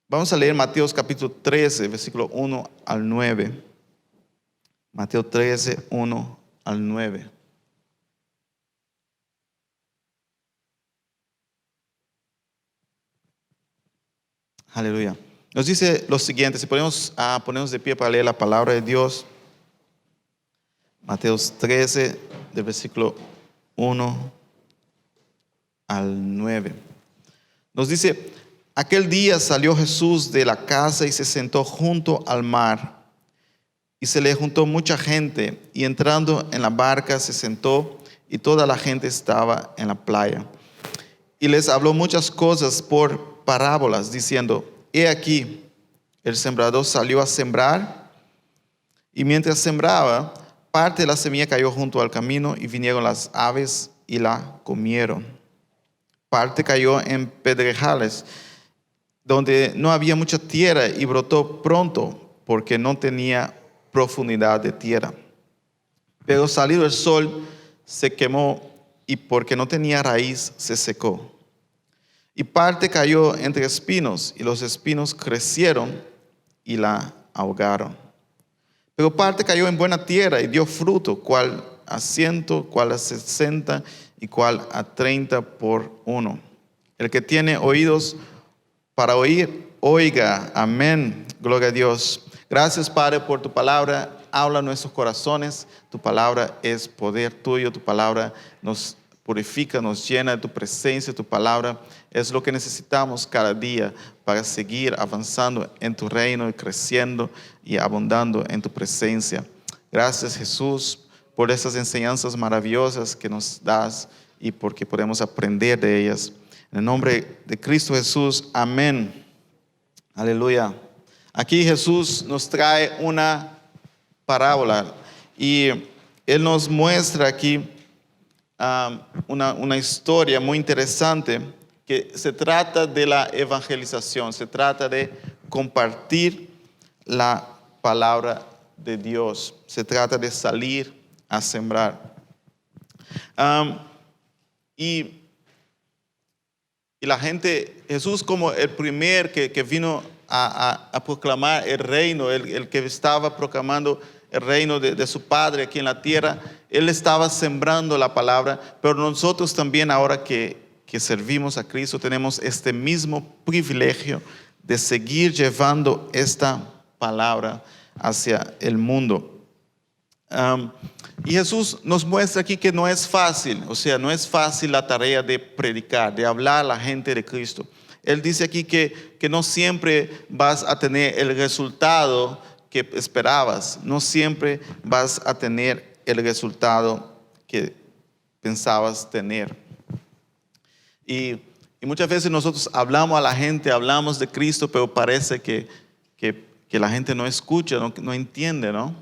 Vamos a leer Mateo capítulo 13, versículo 1 al 9. Mateo 13, 1 al 9. Aleluya. Nos dice lo siguiente, si podemos ponernos de pie para leer la palabra de Dios. Mateo 13, del versículo 1 al 9. Nos dice: aquel día salió Jesús de la casa y se sentó junto al mar. Y se le juntó mucha gente, y entrando en la barca se sentó, y toda la gente estaba en la playa. Y les habló muchas cosas por parábolas, diciendo: he aquí, el sembrador salió a sembrar, y mientras sembraba, parte de la semilla cayó junto al camino, y vinieron las aves y la comieron. Parte cayó en pedregales, donde no había mucha tierra, y brotó pronto, porque no tenía profundidad de tierra. Pero salido el sol, se quemó, y porque no tenía raíz, se secó. Y parte cayó entre espinos, y los espinos crecieron y la ahogaron. Pero parte cayó en buena tierra y dio fruto, cual a 100, cual a 60 y cual a 30 por uno. El que tiene oídos para oír, oiga. Amén. Gloria a Dios. Gracias, Padre, por tu palabra. Habla en nuestros corazones. Tu palabra es poder tuyo. Tu palabra nos purifica, nos llena de tu presencia. Tu palabra es lo que necesitamos cada día para seguir avanzando en tu reino y creciendo y abundando en tu presencia. Gracias, Jesús, por esas enseñanzas maravillosas que nos das y porque podemos aprender de ellas. En el nombre de Cristo Jesús, amén. Aleluya. Aquí Jesús nos trae una parábola y Él nos muestra aquí una historia muy interesante que se trata de la evangelización, se trata de compartir la palabra de Dios, se trata de salir a sembrar. Y la gente, Jesús como el primer que vino a proclamar el reino, el que estaba proclamando el reino de su Padre aquí en la tierra, Él estaba sembrando la palabra, pero nosotros también ahora que servimos a Cristo tenemos este mismo privilegio de seguir llevando esta palabra hacia el mundo. Y Jesús nos muestra aquí que no es fácil, o sea, no es fácil la tarea de predicar, de hablar a la gente de Cristo. Él dice aquí que no siempre vas a tener el resultado que esperabas, no siempre vas a tener el resultado que pensabas tener. Y muchas veces nosotros hablamos a la gente, hablamos de Cristo, pero parece que la gente no escucha, no entiende, ¿no?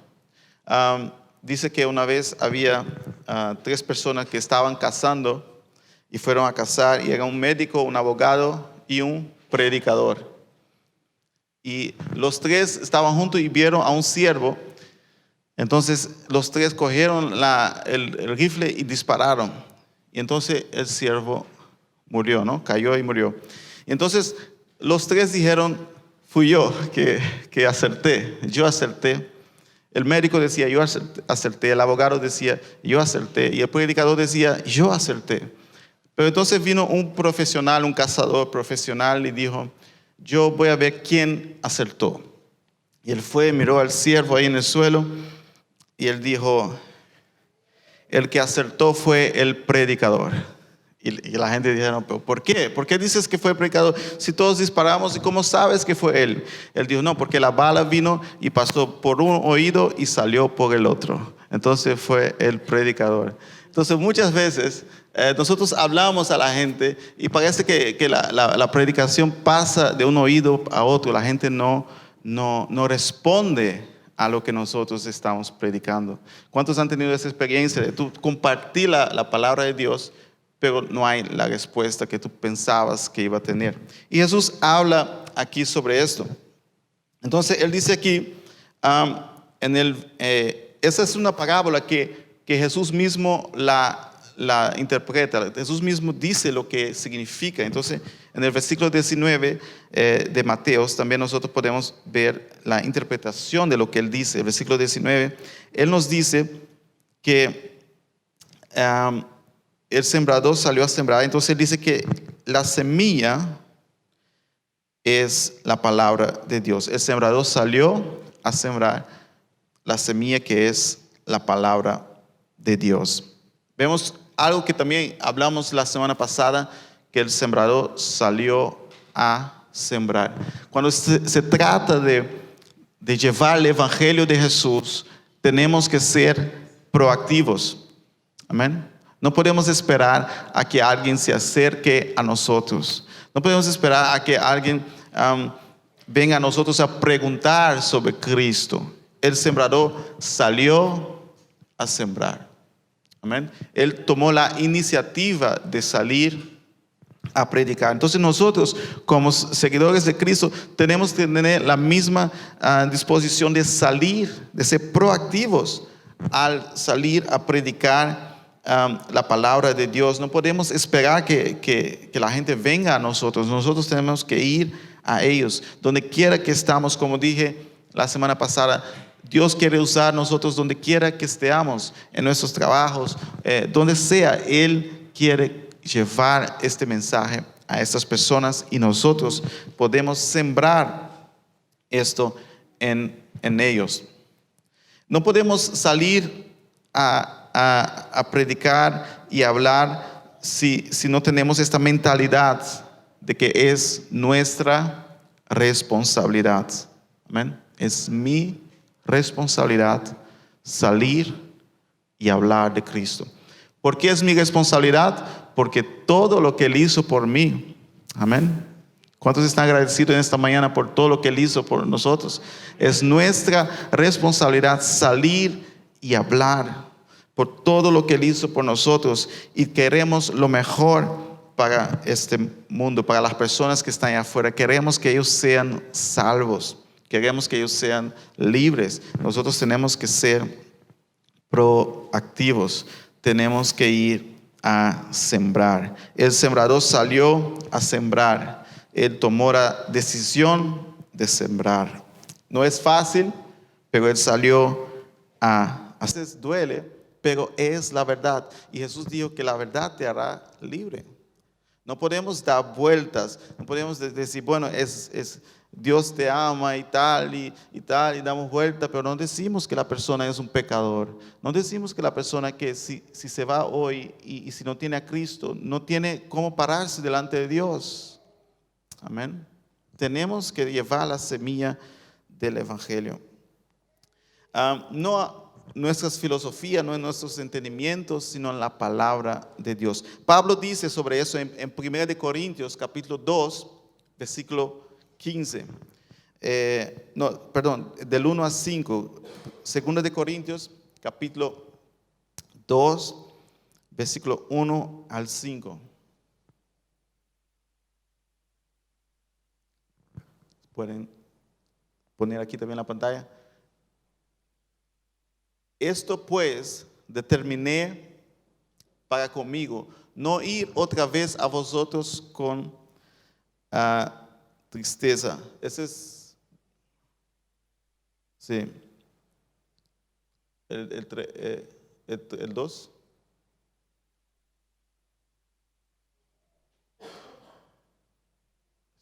Dice que una vez había 3 personas que estaban cazando y fueron a cazar, y era un médico, un abogado y un predicador. Y los 3 estaban juntos y vieron a un ciervo. Entonces los 3 cogieron el rifle y dispararon. Y entonces el ciervo murió, ¿no? Cayó y murió. Y entonces los 3 dijeron: fui yo que acerté, yo acerté. El médico decía: yo acerté. El abogado decía: yo acerté. Y el predicador decía: yo acerté. Pero entonces vino un profesional, un cazador profesional, y dijo: yo voy a ver quién acertó. Y él fue, miró al ciervo ahí en el suelo, y él dijo: el que acertó fue el predicador. Y la gente dijeron: ¿pero por qué? ¿Por qué dices que fue el predicador? Si todos disparamos, ¿y cómo sabes que fue él? Él dijo: no, porque la bala vino y pasó por un oído y salió por el otro. Entonces fue el predicador. Entonces muchas veces nosotros hablamos a la gente y parece que la predicación pasa de un oído a otro. La gente no responde a lo que nosotros estamos predicando. ¿Cuántos han tenido esa experiencia de tú compartir la palabra de Dios, pero no hay la respuesta que tú pensabas que iba a tener? Y Jesús habla aquí sobre esto. Entonces Él dice aquí, esa es una parábola que Jesús mismo la interpreta. Jesús mismo dice lo que significa. Entonces En el versículo 19 de Mateos también nosotros podemos ver la interpretación de lo que él dice. El versículo 19, él nos dice que el sembrador salió a sembrar. Entonces él dice que la semilla es la palabra de Dios. El sembrador salió a sembrar la semilla que es la palabra de Dios. Vemos algo que también hablamos la semana pasada, que el sembrador salió a sembrar. Cuando se trata de llevar el evangelio de Jesús, tenemos que ser proactivos. Amén. No podemos esperar a que alguien se acerque a nosotros. No podemos esperar a que alguien venga a nosotros a preguntar sobre Cristo. El sembrador salió a sembrar. Amén. Él tomó la iniciativa de salir a predicar. Entonces nosotros, como seguidores de Cristo, tenemos que tener la misma disposición de salir, de ser proactivos al salir a predicar la palabra de Dios. No podemos esperar que la gente venga a nosotros. Nosotros tenemos que ir a ellos. Donde quiera que estamos, como dije la semana pasada, Dios quiere usar nosotros donde quiera que estemos, en nuestros trabajos, donde sea. Él quiere llevar este mensaje a estas personas y nosotros podemos sembrar esto en ellos. No podemos salir a predicar y hablar si no tenemos esta mentalidad de que es nuestra responsabilidad. Amén. Es mi responsabilidad salir y hablar de Cristo. ¿Por qué es mi responsabilidad? Porque todo lo que Él hizo por mí, amén. ¿Cuántos están agradecidos en esta mañana por todo lo que Él hizo por nosotros? Es nuestra responsabilidad salir y hablar por todo lo que Él hizo por nosotros, y queremos lo mejor para este mundo, para las personas que están allá afuera. Queremos que ellos sean salvos, queremos que ellos sean libres. Nosotros tenemos que ser proactivos, tenemos que ir a sembrar. El sembrador salió a sembrar. Él tomó la decisión de sembrar. No es fácil, pero él salió a veces duele, pero es la verdad. Y Jesús dijo que la verdad te hará libre. No podemos dar vueltas, no podemos decir, bueno, Dios te ama y tal, y damos vuelta, pero no decimos que la persona es un pecador. No decimos que la persona que si se va hoy y si no tiene a Cristo, no tiene cómo pararse delante de Dios. Amén. Tenemos que llevar la semilla del evangelio. No nuestras filosofías, no en nuestros entendimientos, sino en la palabra de Dios. Pablo dice sobre eso en 1 Corintios capítulo 2, versículo 15. Del 1 a 5. 2 Corintios capítulo 2, versículo 1 al 5. Pueden poner aquí también la pantalla. Esto pues determiné para conmigo, no ir otra vez a vosotros con tristeza. Ese es, sí, el 2.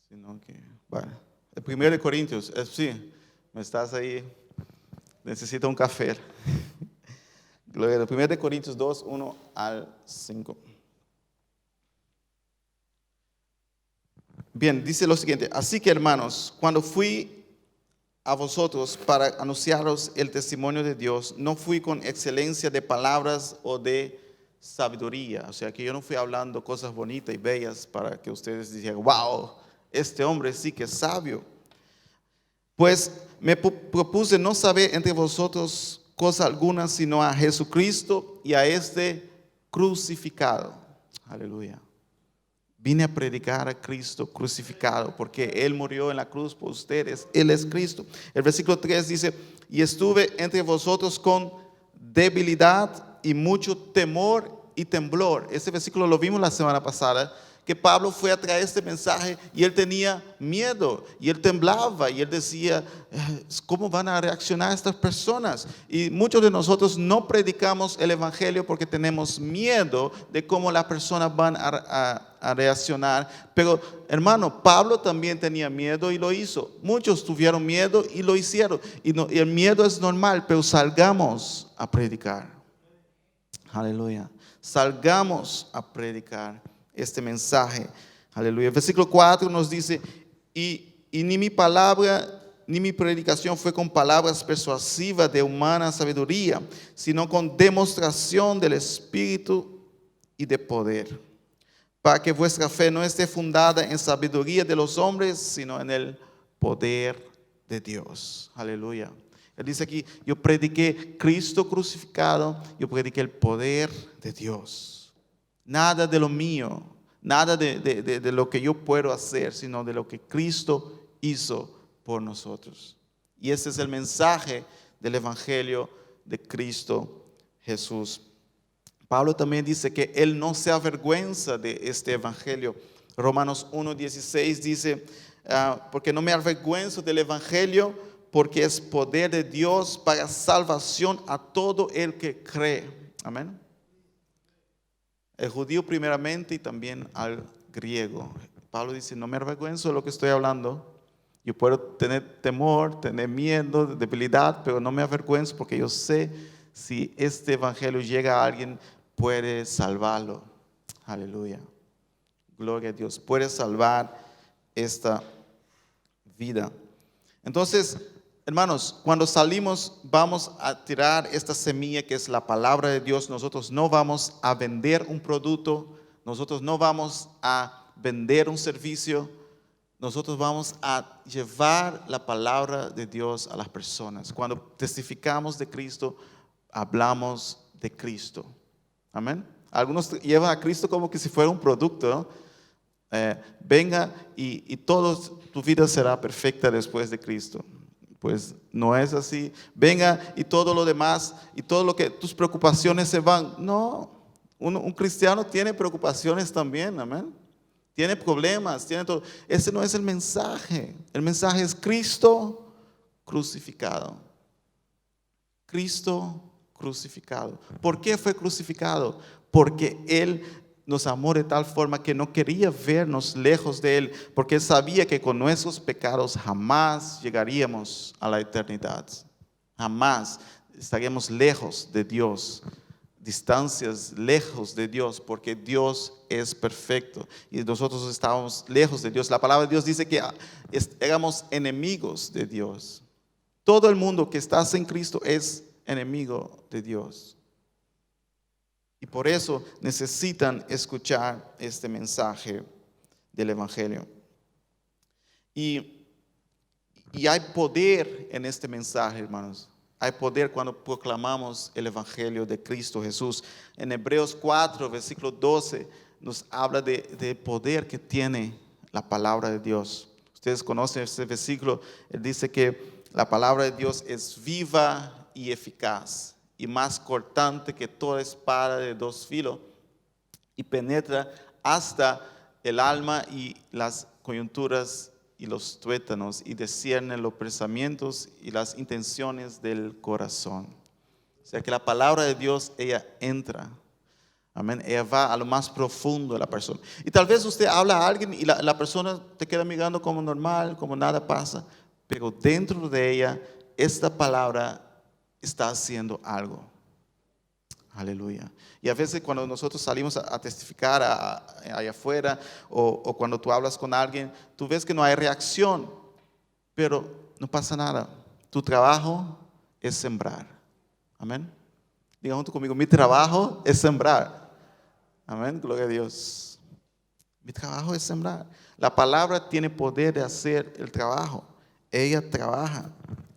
Sino que, bueno, el 1 Corintios, sí, me estás ahí, necesito un café. Gloria a Dios. 1 Corintios 2, 1 al 5. Bien, dice lo siguiente: así que, hermanos, cuando fui a vosotros para anunciaros el testimonio de Dios, no fui con excelencia de palabras o de sabiduría. O sea, que yo no fui hablando cosas bonitas y bellas para que ustedes dijeran, wow, este hombre sí que es sabio. Pues me propuse no saber entre vosotros cosa alguna, sino a Jesucristo y a este crucificado. Aleluya. Vine a predicar a Cristo crucificado, porque Él murió en la cruz por ustedes. Él es Cristo. El versículo 3 dice, y estuve entre vosotros con debilidad y mucho temor y temblor. Este versículo lo vimos la semana pasada, que Pablo fue a traer este mensaje y él tenía miedo y él temblaba y él decía, ¿cómo van a reaccionar estas personas? Y muchos de nosotros no predicamos el evangelio porque tenemos miedo de cómo las personas van a reaccionar. Pero hermano, Pablo también tenía miedo y lo hizo. Muchos tuvieron miedo y lo hicieron. Y el miedo es normal, pero salgamos a predicar. Aleluya. Salgamos a predicar este mensaje. Aleluya. El versículo 4 nos dice, y ni mi palabra ni mi predicación fue con palabras persuasivas de humana sabiduría, sino con demostración del Espíritu y de poder, para que vuestra fe no esté fundada en sabiduría de los hombres, sino en el poder de Dios. Aleluya. Él dice aquí, yo prediqué Cristo crucificado, yo prediqué el poder de Dios. Nada de lo mío, nada de lo que yo puedo hacer, sino de lo que Cristo hizo por nosotros. Y ese es el mensaje del Evangelio de Cristo Jesús. Pablo también dice que él no se avergüenza de este Evangelio. Romanos 1:16 dice, porque no me avergüenzo del Evangelio, porque es poder de Dios para salvación a todo el que cree. Amén. El judío primeramente y también al griego. Pablo dice, no me avergüenzo de lo que estoy hablando. Yo puedo tener temor, tener miedo, debilidad, pero no me avergüenzo porque yo sé si este evangelio llega a alguien, puede salvarlo. Aleluya. Gloria a Dios. Puede salvar esta vida. Entonces, hermanos, cuando salimos vamos a tirar esta semilla que es la palabra de Dios. Nosotros no vamos a vender un producto, nosotros no vamos a vender un servicio, nosotros vamos a llevar la palabra de Dios a las personas. Cuando testificamos de Cristo, hablamos de Cristo. Amén. Algunos llevan a Cristo como que si fuera un producto, ¿no? Venga y tu vida será perfecta después de Cristo. Pues no es así. Venga y todo lo demás y todo lo que tus preocupaciones se van. No, un cristiano tiene preocupaciones también, amén. Tiene problemas, tiene todo. Ese no es el mensaje. El mensaje es Cristo crucificado. Cristo crucificado. ¿Por qué fue crucificado? Porque Él nos amó de tal forma que no quería vernos lejos de Él, porque Él sabía que con nuestros pecados jamás llegaríamos a la eternidad. Jamás estaríamos lejos de Dios, distancias lejos de Dios, porque Dios es perfecto y nosotros estábamos lejos de Dios. La palabra de Dios dice que éramos enemigos de Dios. Todo el mundo que está en Cristo es enemigo de Dios. Y por eso necesitan escuchar este mensaje del Evangelio. Y hay poder en este mensaje, hermanos. Hay poder cuando proclamamos el Evangelio de Cristo Jesús. En Hebreos 4, versículo 12, nos habla de poder que tiene la palabra de Dios. Ustedes conocen este versículo. Él dice que la palabra de Dios es viva y eficaz, y más cortante que toda espada de dos filos, y penetra hasta el alma y las coyunturas y los tuétanos, y discierne los pensamientos y las intenciones del corazón. O sea que la palabra de Dios, ella entra. Amén. Ella va a lo más profundo de la persona. Y tal vez usted habla a alguien y la persona te queda mirando como normal, como nada pasa, pero dentro de ella, esta palabra está haciendo algo. Aleluya. Y a veces cuando nosotros salimos a testificar allá afuera o cuando tú hablas con alguien, tú ves que no hay reacción, pero no pasa nada. Tu trabajo es sembrar. Amén. Diga junto conmigo, mi trabajo es sembrar. Amén, gloria a Dios. Mi trabajo es sembrar. La palabra tiene poder de hacer el trabajo. Ella trabaja.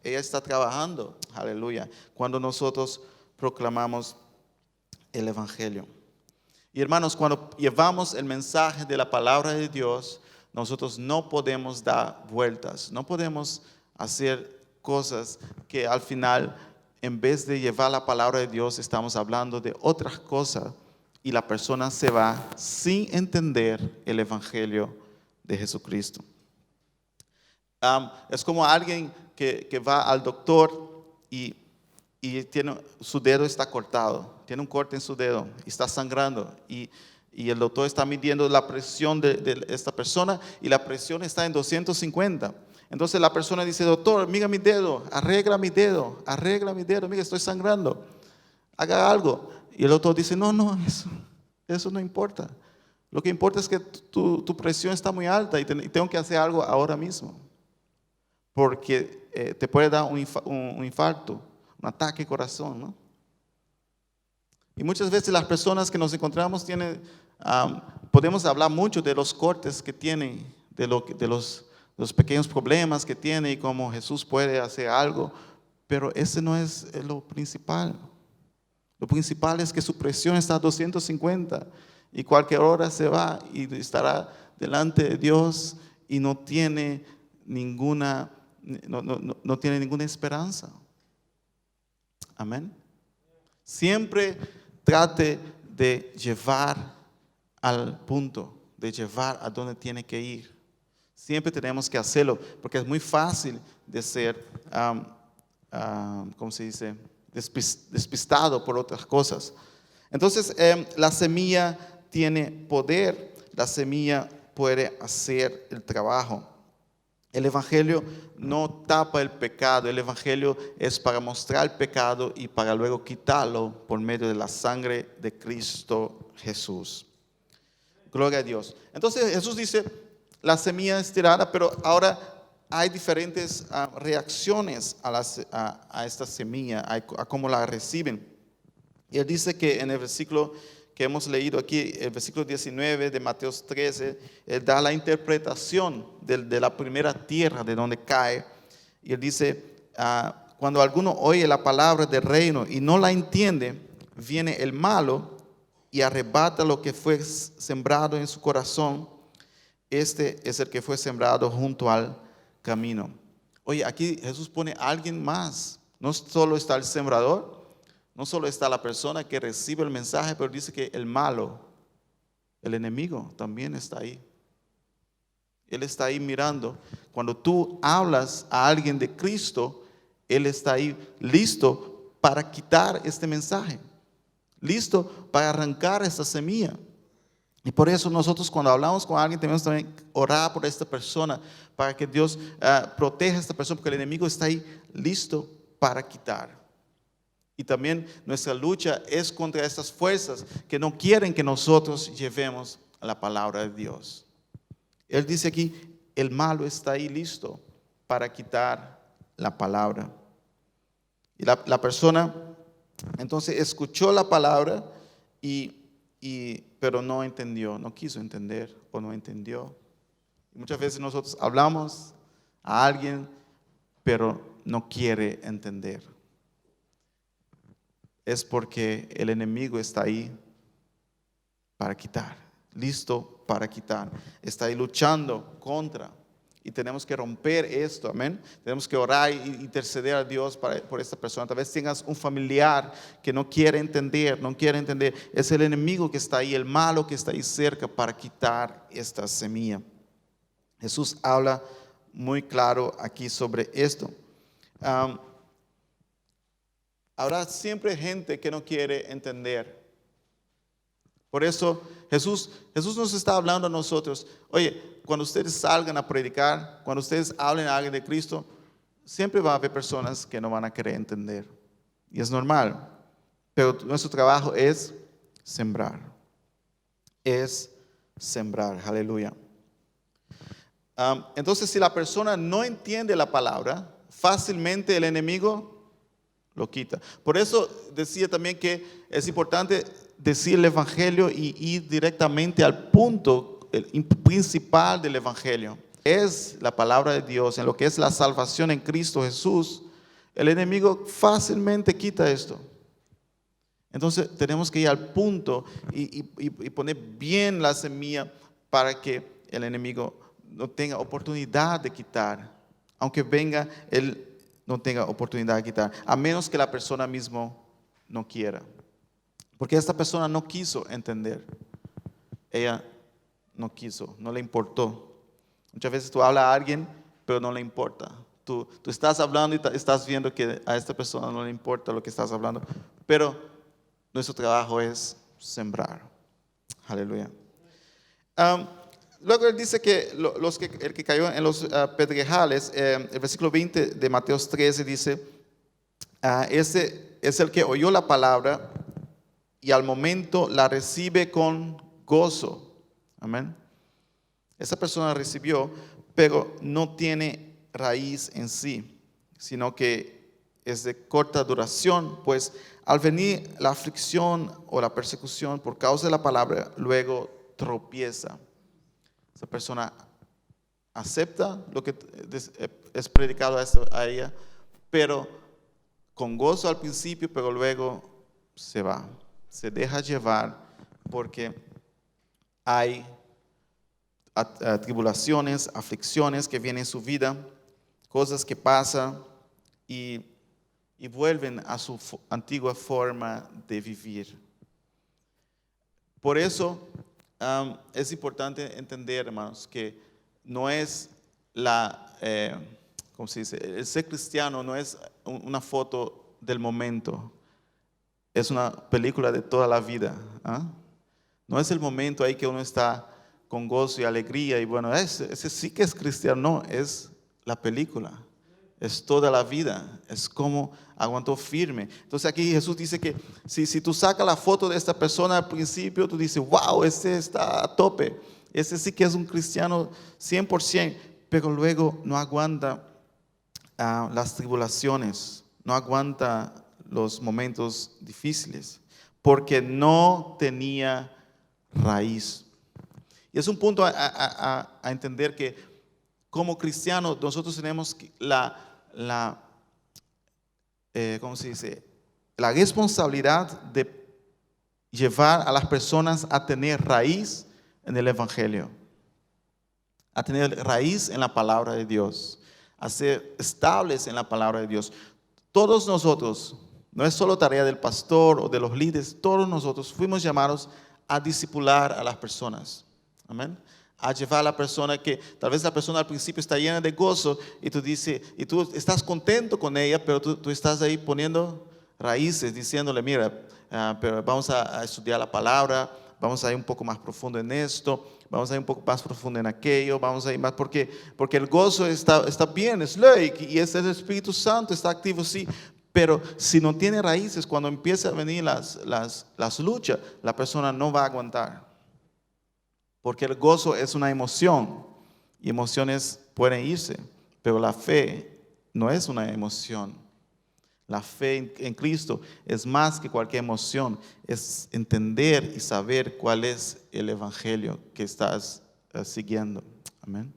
Ella está trabajando, aleluya, cuando nosotros proclamamos el Evangelio. Y hermanos, cuando llevamos el mensaje de la palabra de Dios, nosotros no podemos dar vueltas, no podemos hacer cosas que al final, en vez de llevar la palabra de Dios, estamos hablando de otras cosas y la persona se va sin entender el evangelio de Jesucristo. Es como alguien que va al doctor y su dedo está cortado, tiene un corte en su dedo y está sangrando y el doctor está midiendo la presión de esta persona y la presión está en 250. Entonces la persona dice, doctor, mira mi dedo, mira, estoy sangrando, haga algo. Y el doctor dice, no, eso no importa. Lo que importa es que tu presión está muy alta y tengo que hacer algo ahora mismo. Porque te puede dar un infarto, un ataque de corazón, ¿no? Y muchas veces las personas que nos encontramos podemos hablar mucho de los cortes que tienen, de los pequeños problemas que tienen y cómo Jesús puede hacer algo, pero ese no es lo principal. Lo principal es que su presión está a 250 y cualquier hora se va y estará delante de Dios y no tiene ninguna esperanza. Amén. Siempre trate de llevar al punto, de llevar a donde tiene que ir. Siempre tenemos que hacerlo, porque es muy fácil de ser, ¿cómo se dice? Despistado por otras cosas. Entonces, la semilla tiene poder, la semilla puede hacer el trabajo. El evangelio no tapa el pecado, el evangelio es para mostrar el pecado y para luego quitarlo por medio de la sangre de Cristo Jesús. Gloria a Dios. Entonces Jesús dice, la semilla es tirada, pero ahora hay diferentes reacciones a esta semilla, a cómo la reciben. Y él dice que en el versículo que hemos leído aquí, el versículo 19 de Mateo 13, él da la interpretación de la primera tierra de donde cae. Y él dice, cuando alguno oye la palabra del reino y no la entiende, viene el malo y arrebata lo que fue sembrado en su corazón. Este es el que fue sembrado junto al camino. Oye, aquí Jesús pone a alguien más. No solo está el sembrador, no solo está la persona que recibe el mensaje, pero dice que el malo, el enemigo, también está ahí. Él está ahí mirando. Cuando tú hablas a alguien de Cristo, Él está ahí listo para quitar este mensaje, listo para arrancar esta semilla. Y por eso nosotros cuando hablamos con alguien tenemos también que orar por esta persona, para que Dios proteja a esta persona, porque el enemigo está ahí listo para quitar. Y también nuestra lucha es contra estas fuerzas que no quieren que nosotros llevemos la palabra de Dios. Él dice aquí, el malo está ahí listo para quitar la palabra. Y la persona entonces escuchó la palabra, pero no entendió, no quiso entender o no entendió. Y muchas veces nosotros hablamos a alguien, pero no quiere entender. Es porque el enemigo está ahí para quitar, listo para quitar. Está ahí luchando contra. Y tenemos que romper esto, amén. Tenemos que orar e interceder a Dios por esta persona. Tal vez tengas un familiar que no quiere entender, Es el enemigo que está ahí, el malo que está ahí cerca para quitar esta semilla. Jesús habla muy claro aquí sobre esto. Habrá siempre gente que no quiere entender. Por eso Jesús nos está hablando a nosotros. Oye, cuando ustedes salgan a predicar, cuando ustedes hablen a alguien de Cristo, siempre va a haber personas que no van a querer entender. Y es normal. Pero nuestro trabajo es sembrar. Es sembrar. Aleluya. Entonces, si la persona no entiende la palabra, fácilmente el enemigo lo quita. Por eso decía también que es importante decir el evangelio y ir directamente al punto principal del evangelio. Es la palabra de Dios, en lo que es la salvación en Cristo Jesús. El enemigo fácilmente quita esto. Entonces tenemos que ir al punto y poner bien la semilla para que el enemigo no tenga oportunidad de quitar. Aunque venga, él no tenga oportunidad de quitar, a menos que la persona mismo no quiera. Porque esta persona no quiso entender. Ella no quiso, no le importó. Muchas veces tú hablas a alguien, pero no le importa. Tú estás hablando y estás viendo que a esta persona no le importa lo que estás hablando. Pero nuestro trabajo es sembrar. Aleluya. Luego él dice que el que cayó en los pedregales, el versículo 20 de Mateo 13 dice, ese es el que oyó la palabra y al momento la recibe con gozo. Amén. Esa persona recibió, pero no tiene raíz en sí, sino que es de corta duración, pues al venir la aflicción o la persecución por causa de la palabra, luego tropieza. Esa persona acepta lo que es predicado a ella, pero con gozo al principio, pero luego se va, se deja llevar porque hay tribulaciones, aflicciones que vienen en su vida, cosas que pasan y vuelven a su antigua forma de vivir. Por eso es importante entender, hermanos, que no es ¿cómo se dice? El ser cristiano no es una foto del momento, es una película de toda la vida. No es el momento ahí que uno está con gozo y alegría y bueno, ese sí que es cristiano. No, es la película, es toda la vida, es como aguantó firme. Entonces aquí Jesús dice que si tú sacas la foto de esta persona al principio, tú dices, wow, este está a tope, este sí que es un cristiano 100%, pero luego no aguanta las tribulaciones, no aguanta los momentos difíciles, porque no tenía raíz. Y es un punto a entender que como cristianos nosotros tenemos ¿cómo se dice? La responsabilidad de llevar a las personas a tener raíz en el Evangelio, a tener raíz en la palabra de Dios, a ser estables en la palabra de Dios. Todos nosotros, no es solo tarea del pastor o de los líderes, todos nosotros fuimos llamados a discipular a las personas. Amén. A llevar a la persona que tal vez la persona al principio está llena de gozo y tú dices, y tú estás contento con ella, pero tú estás ahí poniendo raíces, diciéndole, mira, pero vamos a estudiar la palabra, vamos a ir un poco más profundo en esto, vamos a ir un poco más profundo en aquello, vamos a ir más, porque el gozo está bien, es ley, y es el Espíritu Santo, está activo, sí. Pero si no tiene raíces, cuando empiezan a venir las luchas, la persona no va a aguantar. Porque el gozo es una emoción y emociones pueden irse, pero la fe no es una emoción. La fe en Cristo es más que cualquier emoción, es entender y saber cuál es el evangelio que estás siguiendo. Amén.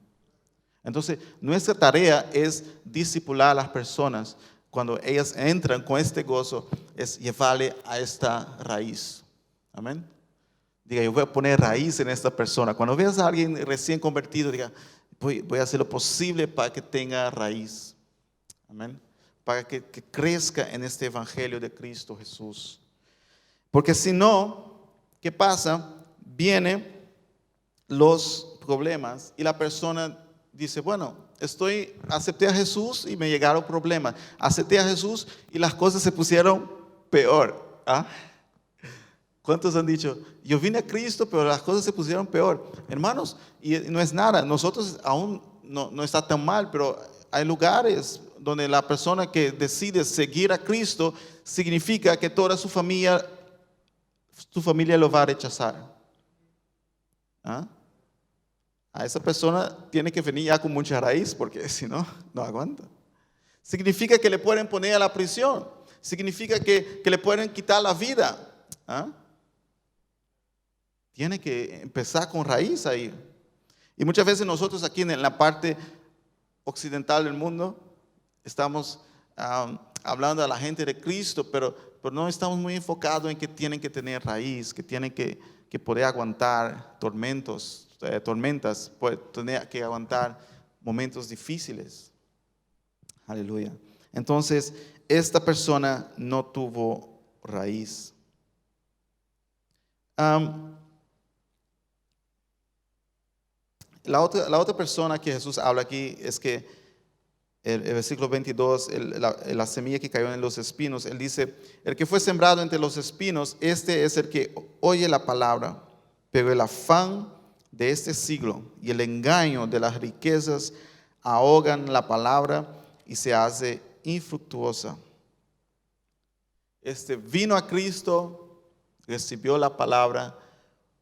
Entonces, nuestra tarea es discipular a las personas. Cuando ellas entran con este gozo, es llevarle a esta raíz. Amén. Diga, yo voy a poner raíz en esta persona. Cuando veas a alguien recién convertido, diga, voy a hacer lo posible para que tenga raíz. Amén. Para que crezca en este evangelio de Cristo Jesús. Porque si no, ¿qué pasa? Vienen los problemas y la persona dice, bueno, acepté a Jesús y me llegaron problemas. Acepté a Jesús y las cosas se pusieron peor. ¿Cuántos han dicho, yo vine a Cristo, pero las cosas se pusieron peor? Hermanos, y no es nada, nosotros aún no está tan mal, pero hay lugares donde la persona que decide seguir a Cristo significa que toda su familia lo va a rechazar. A esa persona tiene que venir ya con mucha raíz, porque si no, no aguanta. Significa que le pueden poner a la prisión, significa que le pueden quitar la vida. Tiene que empezar con raíz ahí. Y muchas veces nosotros aquí en la parte occidental del mundo estamos hablando a la gente de Cristo, pero no estamos muy enfocados en que tienen que tener raíz, que tienen que poder aguantar tormentas, tener que aguantar momentos difíciles. Aleluya. Entonces, esta persona no tuvo raíz. Am, la otra persona que Jesús habla aquí es que el versículo 22, la semilla que cayó en los espinos, él dice, el que fue sembrado entre los espinos, este es el que oye la palabra, pero el afán de este siglo y el engaño de las riquezas ahogan la palabra y se hace infructuosa. Vino a Cristo, recibió la palabra,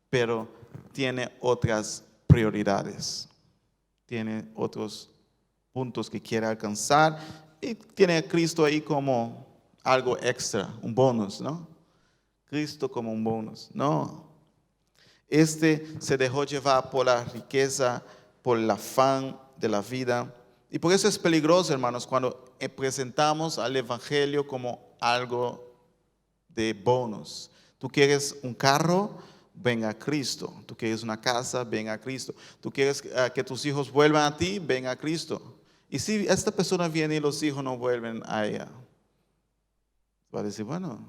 pero tiene otras prioridades, tiene otros puntos que quiere alcanzar y tiene a Cristo ahí como algo extra, un bonus, ¿no? Cristo como un bonus, no. Se dejó llevar por la riqueza, por el afán de la vida. Y por eso es peligroso, hermanos, cuando presentamos al Evangelio como algo de bonus. Tú quieres un carro, ven a Cristo. Tú quieres una casa, ven a Cristo. Tú quieres que tus hijos vuelvan a ti, ven a Cristo. Y si esta persona viene y los hijos no vuelven a ella, va a decir, bueno,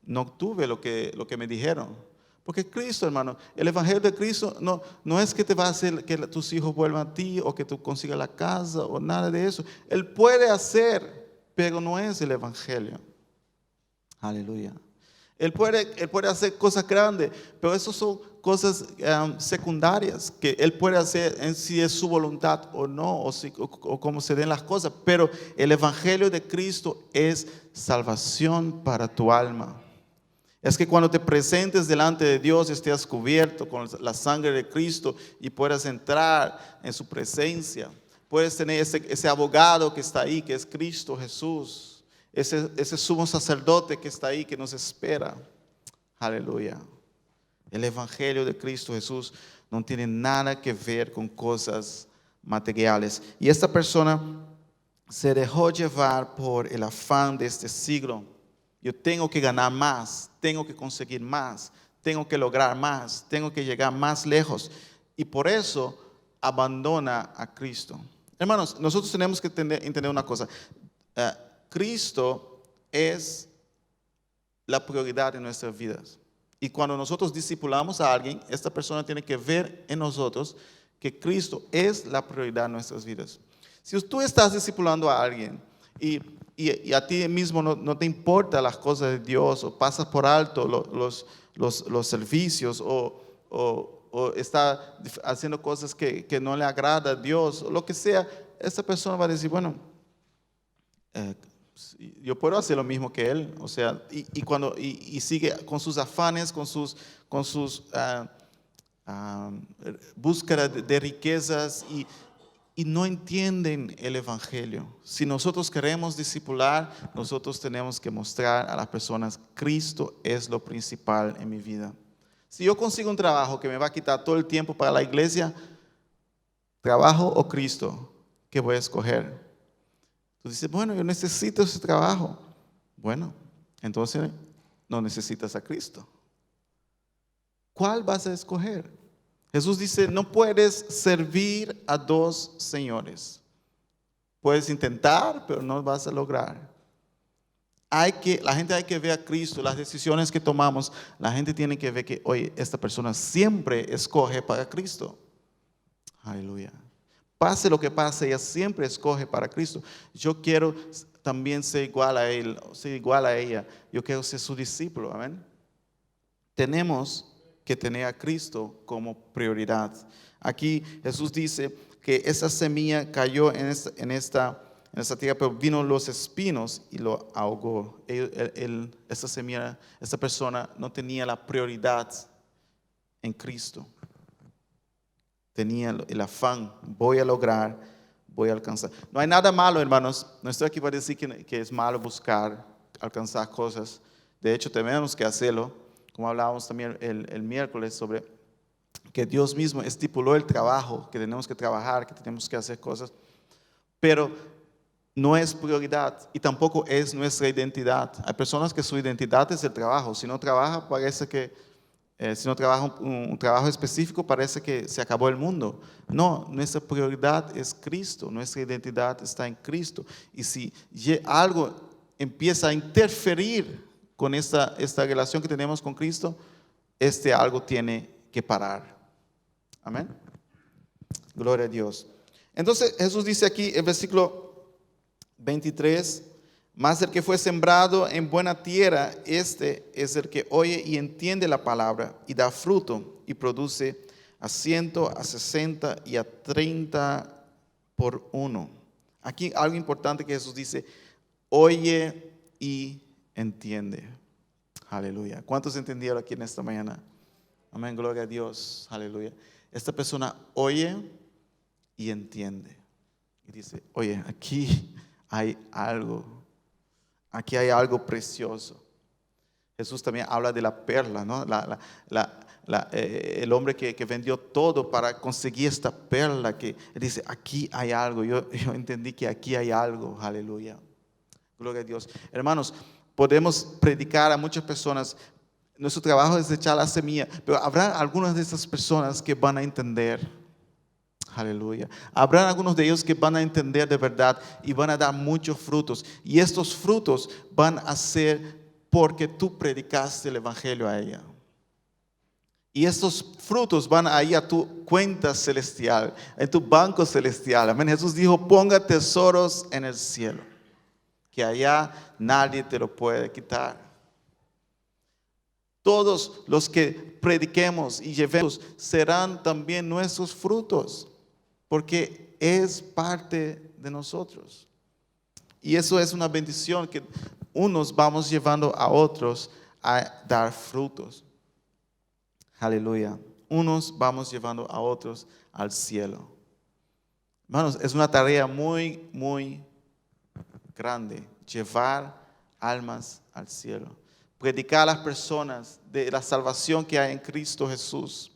no tuve lo que me dijeron. Porque Cristo, hermano, el Evangelio de Cristo no es que te va a hacer que tus hijos vuelvan a ti o que tú consigas la casa o nada de eso. Él puede hacer, pero no es el Evangelio. Aleluya. Él puede hacer cosas grandes, pero eso son cosas secundarias que Él puede hacer en si es su voluntad o no, o cómo se den las cosas. Pero el Evangelio de Cristo es salvación para tu alma. Es que cuando te presentes delante de Dios estés cubierto con la sangre de Cristo y puedas entrar en su presencia. Puedes tener ese abogado que está ahí, que es Cristo Jesús. Ese sumo sacerdote que está ahí, que nos espera. Aleluya. El Evangelio de Cristo Jesús no tiene nada que ver con cosas materiales. Y esta persona se dejó llevar por el afán de este siglo. Yo tengo que ganar más, tengo que conseguir más, tengo que lograr más, tengo que llegar más lejos. Y por eso abandona a Cristo. Hermanos, nosotros tenemos que entender una cosa. Cristo es la prioridad en nuestras vidas. Y cuando nosotros discipulamos a alguien, esta persona tiene que ver en nosotros que Cristo es la prioridad en nuestras vidas. Si tú estás discipulando a alguien y a ti mismo no te importan las cosas de Dios o pasas por alto los servicios o está haciendo cosas que no le agrada a Dios o lo que sea, esta persona va a decir, bueno, yo puedo hacer lo mismo que él, o sea, y sigue con sus afanes, con sus búsquedas de riquezas y no entienden el Evangelio. Si nosotros queremos discipular, nosotros tenemos que mostrar a las personas, Cristo es lo principal en mi vida. Si yo consigo un trabajo que me va a quitar todo el tiempo para la iglesia, ¿trabajo o Cristo? ¿Qué voy a escoger? Tú dices, bueno, yo necesito ese trabajo. Bueno, entonces no necesitas a Cristo. ¿Cuál vas a escoger? Jesús dice, no puedes servir a dos señores. Puedes intentar, pero no vas a lograr. La gente hay que ver a Cristo, las decisiones que tomamos. La gente tiene que ver que, oye, esta persona siempre escoge para Cristo. Aleluya. Pase lo que pase, ella siempre escoge para Cristo. Yo quiero también ser igual a él, ser igual a ella. Yo quiero ser su discípulo. Amén. Tenemos que tener a Cristo como prioridad. Aquí Jesús dice que esa semilla cayó en esta tierra, pero vino los espinos y lo ahogó. Esta semilla, esta persona no tenía la prioridad en Cristo. Tenía el afán, voy a lograr, voy a alcanzar. No hay nada malo, hermanos. No estoy aquí para decir que es malo buscar, alcanzar cosas. De hecho, tenemos que hacerlo. Como hablábamos también el miércoles sobre que Dios mismo estipuló el trabajo, que tenemos que trabajar, que tenemos que hacer cosas, pero no es prioridad y tampoco es nuestra identidad. Hay personas que su identidad es el trabajo. Si no trabaja, parece que, si no trabaja un trabajo específico, parece que se acabó el mundo. No, nuestra prioridad es Cristo, nuestra identidad está en Cristo. Y si algo empieza a interferir con esta relación que tenemos con Cristo, algo tiene que parar. Amén. Gloria a Dios. Entonces Jesús dice aquí en versículo 23, mas el que fue sembrado en buena tierra, este es el que oye y entiende la palabra y da fruto y produce a 100, a 60 y a 30 por uno. Aquí algo importante que Jesús dice, oye y entiende. Aleluya. ¿Cuántos entendieron aquí en esta mañana? Amén, gloria a Dios. Aleluya. Esta persona oye y entiende. Y dice, oye, aquí hay algo. Aquí hay algo precioso. Jesús también habla de la perla, ¿no? El hombre que vendió todo para conseguir esta perla, que dice, aquí hay algo. Yo entendí que aquí hay algo. Aleluya. Gloria a Dios. Hermanos, podemos predicar a muchas personas. Nuestro trabajo es echar la semilla, pero habrá algunas de esas personas que van a entender. Aleluya. Habrá algunos de ellos que van a entender de verdad y van a dar muchos frutos. Y estos frutos van a ser porque tú predicaste el evangelio a ella. Y estos frutos van a ir a tu cuenta celestial, en tu banco celestial. Amén. Jesús dijo, ponga tesoros en el cielo, que allá nadie te lo puede quitar. Todos los que prediquemos y llevemos serán también nuestros frutos, porque es parte de nosotros. Y eso es una bendición que unos vamos llevando a otros a dar frutos. Aleluya. Unos vamos llevando a otros al cielo. Hermanos, es una tarea muy, muy grande, llevar almas al cielo. Predicar a las personas de la salvación que hay en Cristo Jesús.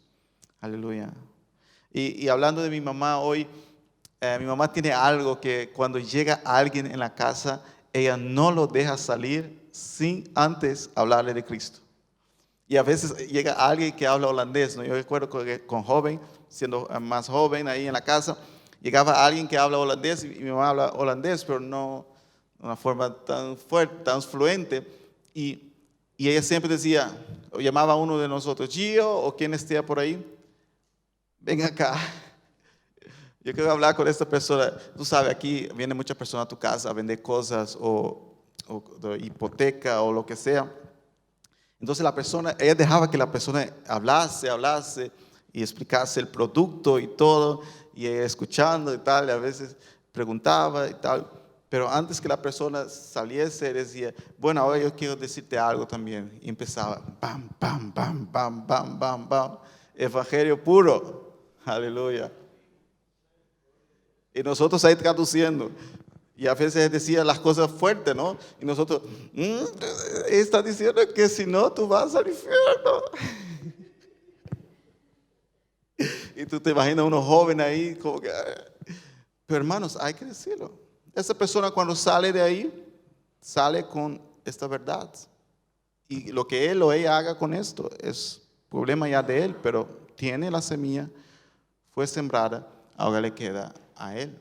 Aleluya. Y hablando de mi mamá hoy, mi mamá tiene algo que cuando llega alguien en la casa, ella no lo deja salir sin antes hablarle de Cristo. Y a veces llega alguien que habla holandés, ¿no? Yo recuerdo que con joven, siendo más joven ahí en la casa, llegaba alguien que habla holandés y mi mamá habla holandés, pero no de una forma tan fuerte, tan fluente. Y ella siempre decía, o llamaba a uno de nosotros, Gio, o quien esté por ahí, ven acá. Yo quiero hablar con esta persona. Tú sabes, aquí vienen muchas personas a tu casa a vender cosas o de hipoteca o lo que sea. Entonces ella dejaba que la persona hablase y explicase el producto y todo, y ella escuchando y tal, y a veces preguntaba y tal. Pero antes que la persona saliese, decía, bueno, ahora yo quiero decirte algo también. Y empezaba, bam, bam, bam, bam, bam, bam, bam. Evangelio puro. Aleluya. Y nosotros ahí traduciendo. Y a veces decía las cosas fuertes, ¿no? Y nosotros, está diciendo que si no, tú vas al infierno. Y tú te imaginas unos jóvenes ahí, como que... Pero hermanos, hay que decirlo. Esa persona cuando sale de ahí, sale con esta verdad. Y lo que él o ella haga con esto es problema ya de él, pero tiene la semilla, fue sembrada, ahora le queda a él.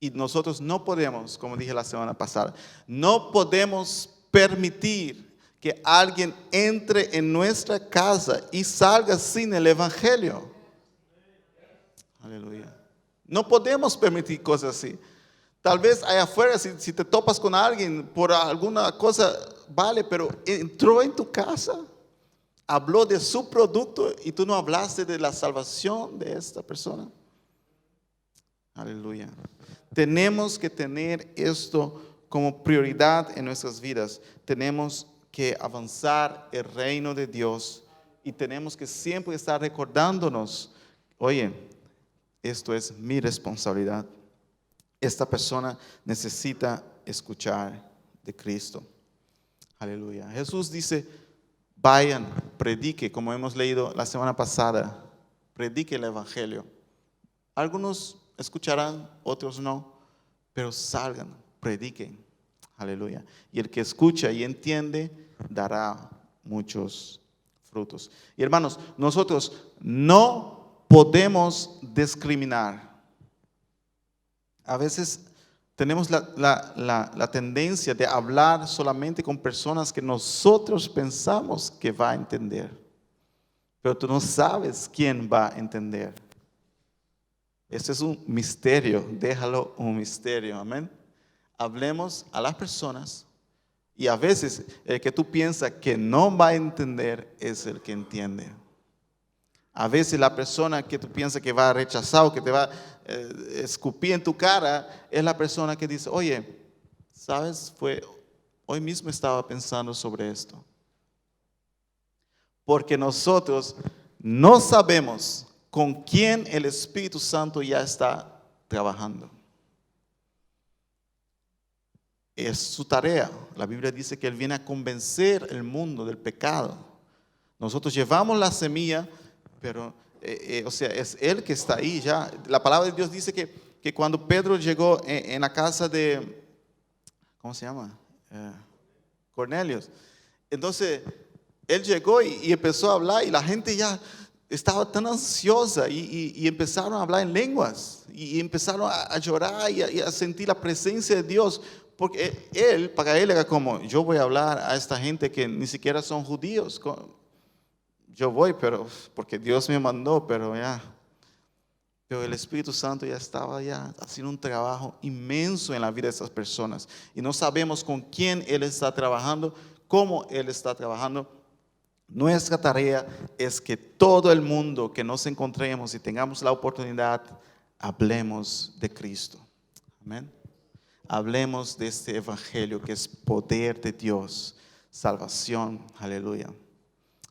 Y nosotros no podemos, como dije la semana pasada, no podemos permitir que alguien entre en nuestra casa y salga sin el evangelio. Aleluya. No podemos permitir cosas así. Tal vez allá afuera, si te topas con alguien por alguna cosa, vale, pero entró en tu casa, habló de su producto y tú no hablaste de la salvación de esta persona. Aleluya. Tenemos que tener esto como prioridad en nuestras vidas. Tenemos que avanzar el reino de Dios y tenemos que siempre estar recordándonos, oye, esto es mi responsabilidad. Esta persona necesita escuchar de Cristo. Aleluya. Jesús dice, vayan, predique, como hemos leído la semana pasada, predique el evangelio. Algunos escucharán, otros no, pero salgan, prediquen. Aleluya. Y el que escucha y entiende dará muchos frutos. Y hermanos, nosotros no podemos discriminar. A veces tenemos la tendencia de hablar solamente con personas que nosotros pensamos que va a entender. pero tú no sabes quién va a entender. Este es un misterio, déjalo un misterio, amén. Hablemos a las personas y a veces el que tú piensas que no va a entender es el que entiende. A veces la persona que tú piensas que va a rechazar o que te va a escupir en tu cara es la persona que dice, oye, ¿sabes? Hoy mismo estaba pensando sobre esto. Porque nosotros no sabemos con quién el Espíritu Santo ya está trabajando. Es su tarea. La Biblia dice que Él viene a convencer el mundo del pecado. Nosotros llevamos la semilla, pero es Él que está ahí ya. La palabra de Dios dice que cuando Pedro llegó en la casa de, ¿cómo se llama? Cornelios. Entonces, Él llegó y empezó a hablar y la gente ya estaba tan ansiosa y empezaron a hablar en lenguas y empezaron a llorar y a sentir la presencia de Dios. Porque para él era como, yo voy a hablar a esta gente que ni siquiera son judíos. Yo voy, pero porque Dios me mandó, pero el Espíritu Santo ya estaba haciendo un trabajo inmenso en la vida de esas personas. Y no sabemos con quién Él está trabajando, cómo Él está trabajando. Nuestra tarea es que todo el mundo que nos encontremos y tengamos la oportunidad, hablemos de Cristo. Amén. Hablemos de este evangelio que es poder de Dios, salvación, aleluya,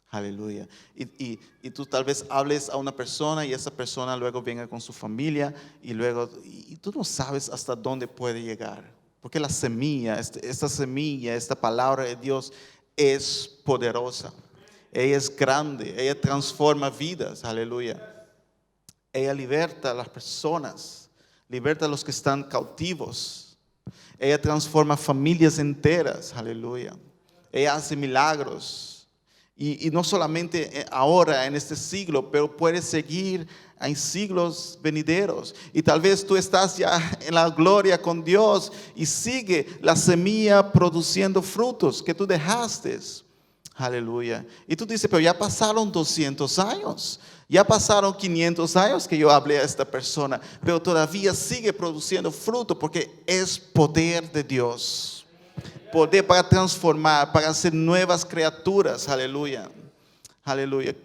aleluya. Y tú tal vez hables a una persona y esa persona luego venga con su familia y tú no sabes hasta dónde puede llegar. Porque la semilla, esta palabra de Dios es poderosa. Ella es grande, ella transforma vidas, aleluya. Ella liberta a las personas, liberta a los que están cautivos. Ella transforma familias enteras, aleluya. Ella hace milagros. Y no solamente ahora, en este siglo, pero puede seguir en siglos venideros. Y tal vez tú estás ya en la gloria con Dios y sigue la semilla produciendo frutos que tú dejaste. Aleluya. Y tú dices, pero ya pasaron 200 años. Ya pasaron 500 años que yo hablé a esta persona, pero todavía sigue produciendo fruto porque es poder de Dios. Poder para transformar, para hacer nuevas criaturas. Aleluya. Aleluya.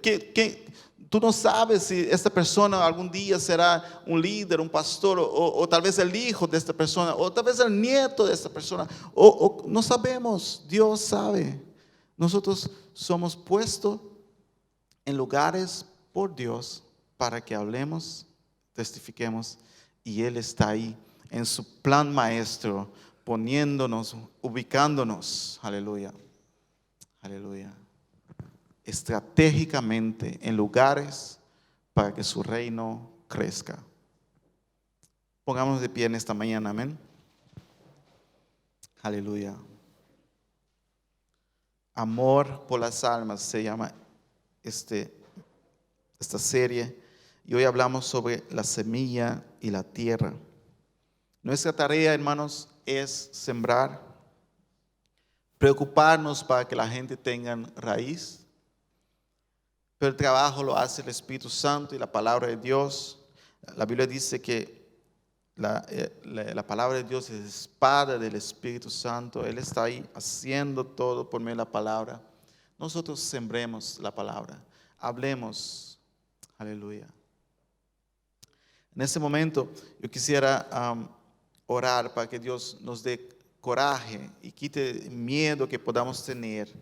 Tú no sabes si esta persona algún día será un líder, un pastor, o tal vez el hijo de esta persona, o tal vez el nieto de esta persona, o no sabemos. Dios sabe. Nosotros somos puestos en lugares por Dios para que hablemos, testifiquemos, y Él está ahí en su plan maestro, poniéndonos, ubicándonos, aleluya, aleluya, estratégicamente en lugares para que su reino crezca. Pongámonos de pie en esta mañana, amén. Aleluya. Amor por las almas se llama esta serie, y hoy hablamos sobre la semilla y la tierra. Nuestra tarea, hermanos, es sembrar, preocuparnos para que la gente tenga raíz, pero el trabajo lo hace el Espíritu Santo y la palabra de Dios. La Biblia dice que la palabra de Dios es espada del Espíritu Santo. Él está ahí haciendo todo por medio de la palabra. Nosotros sembremos la palabra, hablemos, aleluya. En este momento yo quisiera orar para que Dios nos dé coraje y quite miedo que podamos tener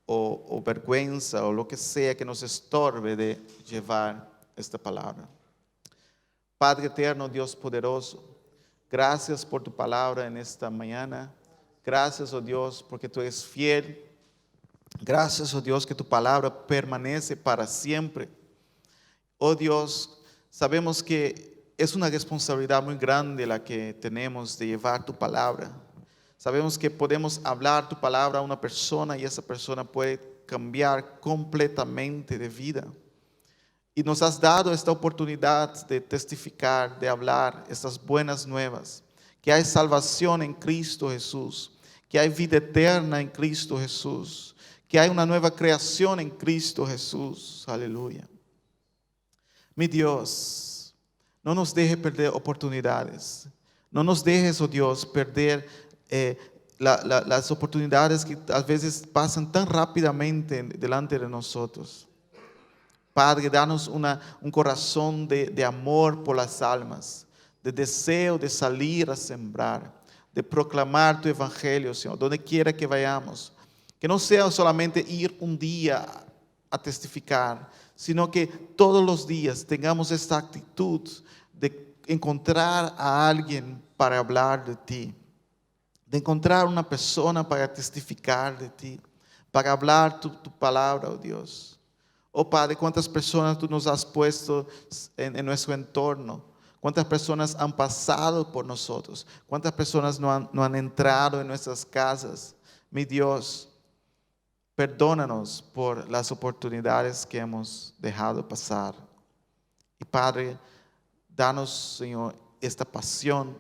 o vergüenza o lo que sea que nos estorbe de llevar esta palabra. Padre eterno, Dios poderoso, gracias por tu palabra en esta mañana. Gracias, oh Dios, porque tú eres fiel. Gracias, oh Dios, que tu palabra permanece para siempre. Oh Dios, sabemos que es una responsabilidad muy grande la que tenemos de llevar tu palabra. Sabemos que podemos hablar tu palabra a una persona y esa persona puede cambiar completamente de vida. Y nos has dado esta oportunidad de testificar, de hablar estas buenas nuevas, que hay salvación en Cristo Jesús, que hay vida eterna en Cristo Jesús, que hay una nueva creación en Cristo Jesús. Aleluya. Mi Dios, no nos deje perder oportunidades. No nos dejes, oh Dios, perder las oportunidades que a veces pasan tan rápidamente delante de nosotros. Padre, danos un corazón de amor por las almas, de deseo de salir a sembrar, de proclamar tu evangelio, Señor, donde quiera que vayamos. Que no sea solamente ir un día a testificar, sino que todos los días tengamos esta actitud de encontrar a alguien para hablar de ti, de encontrar una persona para testificar de ti, para hablar tu palabra, oh Dios. Oh Padre, cuántas personas tú nos has puesto en nuestro entorno, cuántas personas han pasado por nosotros, cuántas personas no han entrado en nuestras casas. Mi Dios, perdónanos por las oportunidades que hemos dejado pasar. Y Padre, danos, Señor, esta pasión,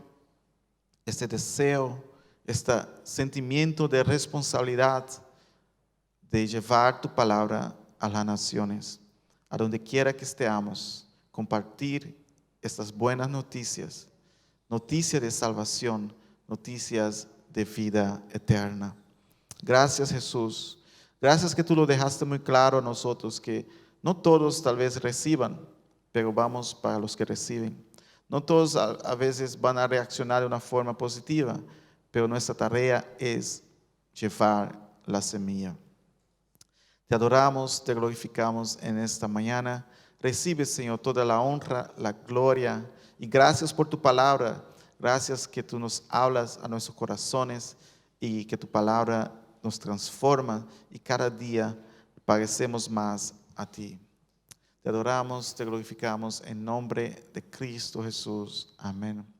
este deseo, este sentimiento de responsabilidad de llevar tu palabra a las naciones, a donde quiera que estemos, compartir estas buenas noticias, noticias de salvación, noticias de vida eterna. Gracias, Jesús. Gracias que tú lo dejaste muy claro a nosotros, que no todos tal vez reciban, pero vamos para los que reciben. No todos a veces van a reaccionar de una forma positiva, pero nuestra tarea es llevar la semilla. Te adoramos, te glorificamos en esta mañana. Recibe, Señor, toda la honra, la gloria, y gracias por tu palabra. Gracias que tú nos hablas a nuestros corazones y que tu palabra nos transforma y cada día parecemos más a ti. Te adoramos, te glorificamos en nombre de Cristo Jesús. Amén.